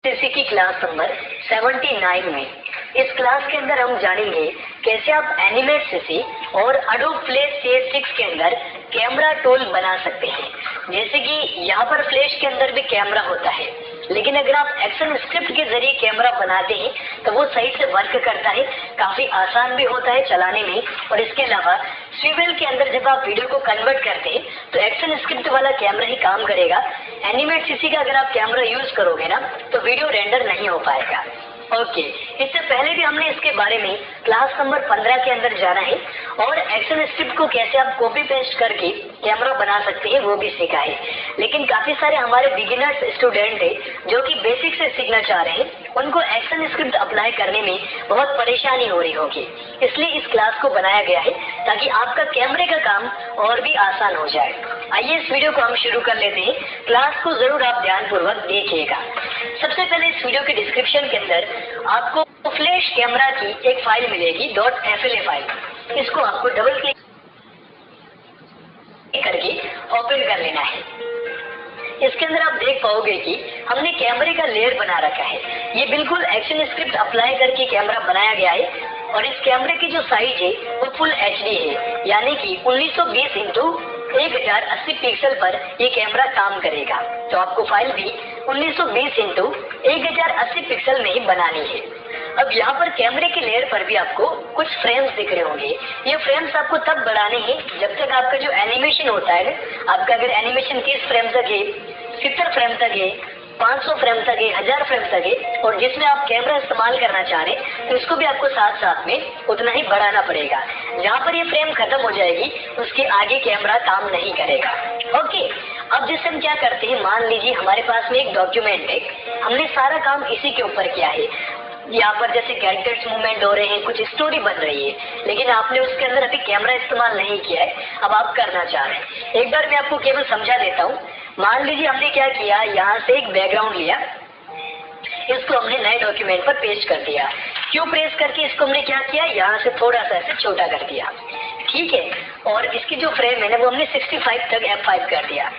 CC की class number 79 में इस क्लास के अंदर हम जानेंगे कैसे आप एनिमेट सीसी और अडोब फ्लैश CS6 के अंदर कैमरा टूल बना सकते हैं। जैसे कि यहाँ पर फ्लैश के अंदर भी कैमरा होता है, लेकिन अगर आप एक्शन स्क्रिप्ट के जरिए कैमरा बनाते हैं तो वो सही से वर्क करता है, काफी आसान भी होता है चलाने में। और इसके अलावा स्विवेल के अंदर जब आप वीडियो को कन्वर्ट करते हैं तो एक्शन स्क्रिप्ट वाला कैमरा ही काम करेगा। एनिमेट सीसी का अगर आप कैमरा यूज करोगे ना तो वीडियो रेंडर नहीं हो पाएगा। ओके, इससे पहले भी हमने इसके बारे में क्लास नंबर 15 के अंदर जाना है और एक्शन स्क्रिप्ट को कैसे आप कॉपी पेस्ट करके कैमरा बना सकते हैं वो भी सीखा है। लेकिन काफी सारे हमारे बिगिनर्स स्टूडेंट हैं जो कि बेसिक से सीखना चाह रहे हैं, उनको एक्शन स्क्रिप्ट अप्लाई करने में बहुत परेशानी हो रही होगी। इसलिए इस क्लास को बनाया गया है ताकि आपका कैमरे का काम और भी आसान हो जाए। आइए इस वीडियो को हम शुरू कर लेते हैं। क्लास को जरूर आप ध्यानपूर्वक देखिएगा। सबसे पहले इस वीडियो के डिस्क्रिप्शन के अंदर आपको फ्लैश कैमरा की एक फाइल मिलेगी .fla फाइल। इसको आपको डबल क्लिक करके ओपन कर लेना है। इसके अंदर आप देख पाओगे कि हमने कैमरे का लेयर बना रखा है। ये बिल्कुल एक्शन स्क्रिप्ट अप्लाई करके कैमरा बनाया गया है और इस कैमरे की जो साइज है वो फुल HD है, यानी कि 1920 इंटू 1080 पिक्सल पर ये कैमरा काम करेगा। तो आपको फाइल भी 1920 इंटू 1080 पिक्सल में ही बनानी है। अब यहाँ पर कैमरे के लेयर पर भी आपको कुछ फ्रेम्स दिख रहे होंगे। ये फ्रेम्स आपको तब बढ़ाने हैं जब तक आपका जो एनिमेशन होता है, आपका अगर एनिमेशन 30 फ्रेम तक है, 70 फ्रेम तक है, 500 फ्रेम तक है, 1000 फ्रेम तक है, और जिसमें आप कैमरा इस्तेमाल करना चाह रहे हैं तो इसको भी आपको साथ साथ में उतना ही बढ़ाना पड़ेगा। जहाँ पर ये फ्रेम खत्म हो जाएगी उसके आगे कैमरा काम नहीं करेगा। ओके, अब जैसे हम क्या करते हैं, मान लीजिए हमारे पास में एक डॉक्यूमेंट है, हमने सारा काम इसी के ऊपर किया है। यहाँ पर जैसे कैरेक्टर्स मूवमेंट हो रहे हैं, कुछ स्टोरी बन रही है, लेकिन आपने उसके अंदर अभी कैमरा इस्तेमाल नहीं किया है, अब आप करना चाह रहे हैं। एक बार मैं आपको केवल समझा देता हूँ। मान लीजिए हमने क्या किया, यहाँ से एक बैकग्राउंड लिया, इसको हमने नए डॉक्यूमेंट पर पेस्ट कर दिया। क्यों प्रेस करके इसको हमने क्या किया, यहाँ से थोड़ा सा ऐसे छोटा कर दिया, ठीक है। और इसकी जो फ्रेम है ना वो हमने 65 तक F5 कर दिया।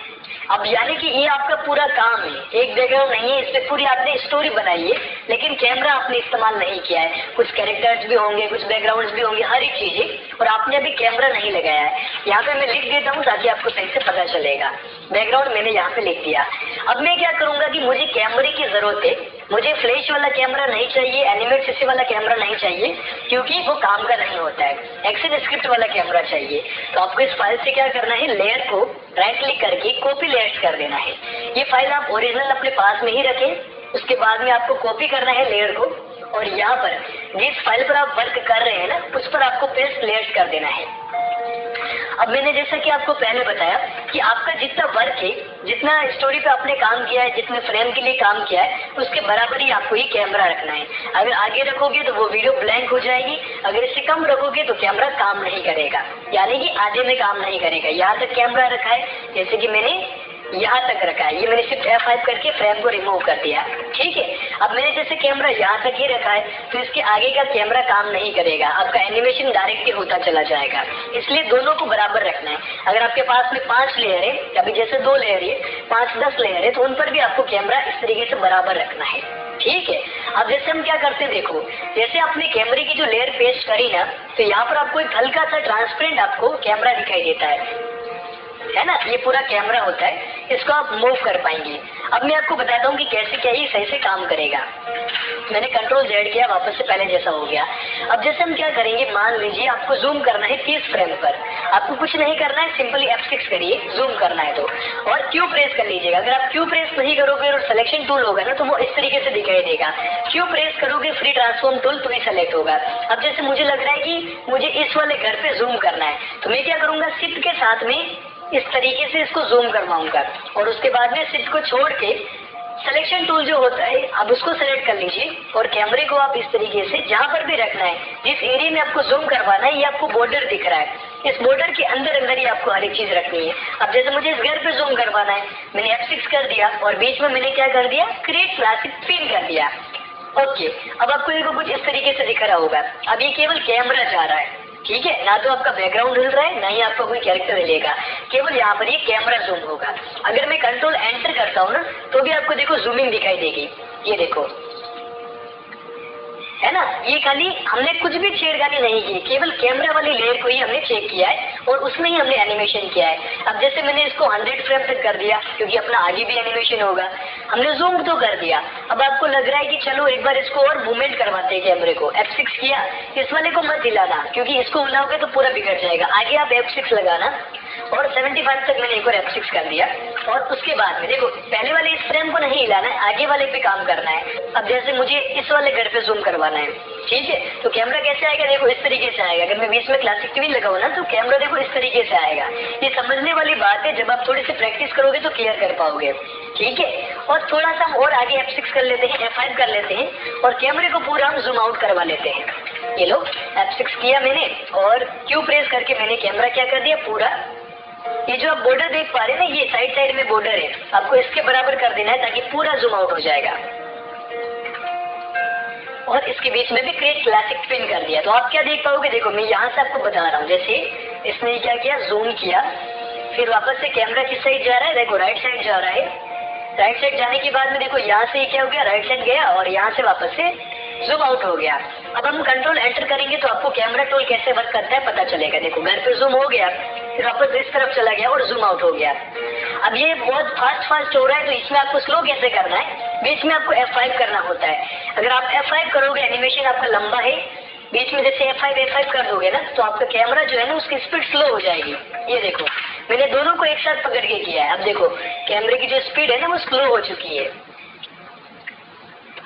अब यानी कि ये आपका पूरा काम है, एक बैकग्राउंड नहीं है, इसमें पूरी आपने स्टोरी बनाई है, लेकिन कैमरा आपने इस्तेमाल नहीं किया है। कुछ कैरेक्टर्स भी होंगे, कुछ बैकग्राउंड्स भी होंगे, हर एक चीज है, और आपने अभी कैमरा नहीं लगाया है। यहाँ पे मैं लिख देता हूँ ताकि आपको सही से पता चलेगा। बैकग्राउंड मैंने यहाँ पे लिख दिया। अब मैं क्या करूंगा कि मुझे कैमरे की जरूरत है, मुझे फ्लैश वाला कैमरा नहीं चाहिए, एनिमेट सीसी वाला कैमरा नहीं चाहिए, क्योंकि वो काम का नहीं होता है। एक्शन स्क्रिप्ट वाला कैमरा चाहिए। तो आपको इस फाइल से क्या करना है, लेयर को राइट क्लिक करके कॉपी लेयर कर देना है। ये फाइल आप ओरिजिनल अपने पास में ही रखें। उसके बाद में आपको कॉपी करना है लेयर को, और यहाँ पर जिस फाइल पर आप वर्क कर रहे हैं ना उस पर आपको पेस्ट लेयर कर देना है। अब मैंने जैसा कि आपको पहले बताया कि आपका जितना वर्क है, जितना स्टोरी पे आपने काम किया है, जितने फ्रेम के लिए काम किया है, उसके बराबर ही आपको ये कैमरा रखना है। अगर आगे रखोगे तो वो वीडियो ब्लैंक हो जाएगी, अगर इससे कम रखोगे तो कैमरा काम नहीं करेगा, यानी कि आधे में काम नहीं करेगा। यहाँ तक कैमरा रखा है, जैसे कि मैंने यहाँ तक रखा है, ये मैंने सिर्फ F5 करके फ्रेम को रिमूव कर दिया, ठीक है। अब मैंने जैसे कैमरा यहाँ तक ही रखा है तो इसके आगे का कैमरा काम नहीं करेगा, आपका एनिमेशन डायरेक्ट ही होता चला जाएगा। इसलिए दोनों को बराबर रखना है। अगर आपके पास में 5 लेयर है, अभी जैसे 2 लेयर है, 5-10 लेयर है, तो उन पर भी आपको कैमरा इस तरीके से बराबर रखना है, ठीक है। अब जैसे हम क्या करते हैं, देखो जैसे आपने कैमरे की जो लेयर पेस्ट करी ना, तो यहाँ पर आपको एक हल्का सा ट्रांसपेरेंट आपको कैमरा दिखाई देता है ना, ये पूरा कैमरा होता है, इसको आप मूव कर पाएंगे। अब मैं आपको बताता हूँ कि कैसे क्या ये सही से काम करेगा। मैंने Ctrl Z किया, वापस से पहले जैसा हो गया। अब जैसे हम क्या करेंगे, मान लीजिए आपको जूम करना है 30 फ्रेम पर, आपको कुछ नहीं करना है, सिंपली F6 करिए, जूम करना है तो, और Q प्रेस कर लीजिएगा। अगर आप Q प्रेस नहीं करोगे और सिलेक्शन टूल होगा ना तो वो इस तरीके से दिखाई देगा। Q प्रेस करोगे फ्री ट्रांसफॉर्म टूल तो ही सेलेक्ट होगा। अब जैसे मुझे लग रहा है कि मुझे इस वाले घर पे जूम करना है, तो मैं क्या करूंगा, शिफ्ट के साथ में इस तरीके से इसको जूम करवाऊंगा, और उसके बाद में शिफ्ट को छोड़ के सिलेक्शन टूल जो होता है अब उसको सेलेक्ट कर लीजिए, और कैमरे को आप इस तरीके से जहां पर भी रखना है, जिस एरिया में आपको जूम करवाना है, ये आपको बॉर्डर दिख रहा है, इस बॉर्डर के अंदर अंदर ही आपको हर एक चीज रखनी है। अब जैसे मुझे इस घर पे जूम करवाना है, मैंने F6 कर दिया, और बीच में मैंने क्या कर दिया, क्रिएट क्लासिक पिन कर दिया। ओके, अब आपको ये कुछ इस तरीके से दिख रहा होगा। अब ये केवल कैमरा जा रहा है, ठीक है, ना तो आपका बैकग्राउंड हिल रहा है, ना ही आपका कोई कैरेक्टर हिलेगा, केवल यहाँ पर ये कैमरा जूम होगा। अगर मैं कंट्रोल एंटर करता हूँ ना तो भी आपको देखो जूमिंग दिखाई देगी। ये देखो, है ना, ये खाली हमने कुछ भी छेड़खानी नहीं की, केवल कैमरा वाली लेयर को ही हमने चेक किया है और उसमें ही हमने एनिमेशन किया है। अब जैसे मैंने इसको 100 फ्रेम तक कर दिया क्योंकि अपना आगे भी एनिमेशन होगा, हमने जूम तो कर दिया। अब आपको लग रहा है कि चलो एक बार इसको और मूवमेंट करवाते हैं कैमरे को, F6 किया, इस वाले को मत हिलाना क्योंकि इसको हिलाओगे तो पूरा बिगड़ जाएगा। आगे आप F6 लगाना और 75 तक मैंने एक और F6 कर दिया और उसके बाद में देखो पहले वाले इस फ्रेम को नहीं हिलाना है, आगे वाले पे काम करना है। अब जैसे मुझे इस वाले घर पे जूम करवाना है, ठीक है, तो कैमरा कैसे आएगा, देखो इस तरीके से आएगा। अगर मैं बीच में क्लासिक टीवी लगाऊं ना तो कैमरा देखो इस तरीके से आएगा। ये समझने वाली बात है, जब आप थोड़ी सी प्रैक्टिस करोगे तो क्लियर कर पाओगे, ठीक है। और थोड़ा सा हम और आगे F6 कर लेते हैं, F5 कर लेते हैं और कैमरे को पूरा हम जूम आउट करवा लेते हैं। ये लो F6 किया मैंने और Q प्रेस करके मैंने कैमरा क्या कर दिया, पूरा ये जो आप बॉर्डर देख पा रहे हैं ना, ये साइड साइड में बॉर्डर है, आपको इसके बराबर कर देना है ताकि पूरा जूम आउट हो जाएगा। और इसके बीच में भी क्रिएट क्लासिक पिन कर दिया। तो आप क्या देख पाओगे, देखो मैं यहाँ से आपको बता रहा हूँ, जैसे इसने क्या किया, जूम किया, फिर वापस से कैमरा किस साइड जा रहा है, देखो राइट साइड जा रहा है। राइट साइड जाने के बाद में देखो यहाँ से क्या हो गया, राइट साइड गया और यहाँ से वापस से जूम आउट हो गया। अब हम कंट्रोल एंटर करेंगे तो आपको कैमरा टूल कैसे वर्क करता है पता चलेगा। देखो घर पे जूम हो गया, फिर वापस इस तरफ चला गया और जूम आउट हो गया। अब ये बहुत फास्ट हो रहा है तो इसमें आपको स्लो कैसे करना है, बीच में आपको F5 करना होता है। अगर आप F5 करोगे, एनिमेशन आपका लंबा है, बीच में जैसे F5 कर दोगे ना तो आपका कैमरा जो है ना उसकी स्पीड स्लो हो जाएगी। ये देखो मैंने दोनों को एक साथ पकड़ के किया है। अब देखो कैमरे की जो स्पीड है ना वो स्लो हो चुकी है।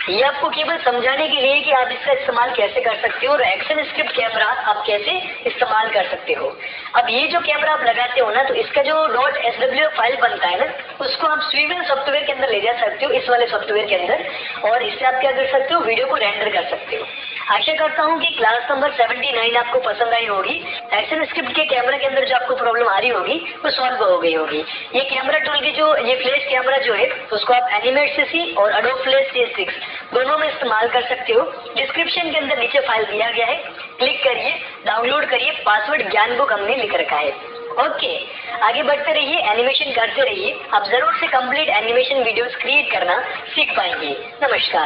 ये आपको केवल समझाने के लिए कि आप इसका इस्तेमाल कैसे कर सकते हो और एक्शन स्क्रिप्ट कैमरा आप कैसे इस्तेमाल कर सकते हो। अब ये जो कैमरा आप लगाते हो ना तो इसका जो .sw फाइल बनता है ना उसको आप स्वीवन सॉफ्टवेयर के अंदर ले जा सकते हो, इस वाले सॉफ्टवेयर के अंदर, और इससे आप क्या कर सकते हो, वीडियो को रेंडर कर सकते हो। आशा करता हूँ कि क्लास नंबर 79 आपको पसंद आई होगी। एक्शन स्क्रिप्ट के कैमरा के अंदर जो आपको प्रॉब्लम आ रही होगी वो सॉल्व हो गई होगी। ये कैमरा टूल की जो ये फ्लैश कैमरा जो है उसको आप एनिमेट CC और एडोब फ्लैश CS6 दोनों में इस्तेमाल कर सकते हो। डिस्क्रिप्शन के अंदर नीचे फाइल दिया गया है, क्लिक करिए, डाउनलोड करिए, पासवर्ड ज्ञान बुक हमने लिख रखा है। ओके, आगे बढ़ते रहिए, एनिमेशन करते रहिए, आप जरूर से कंप्लीट एनिमेशन वीडियोस क्रिएट करना सीख पाएंगे। नमस्कार।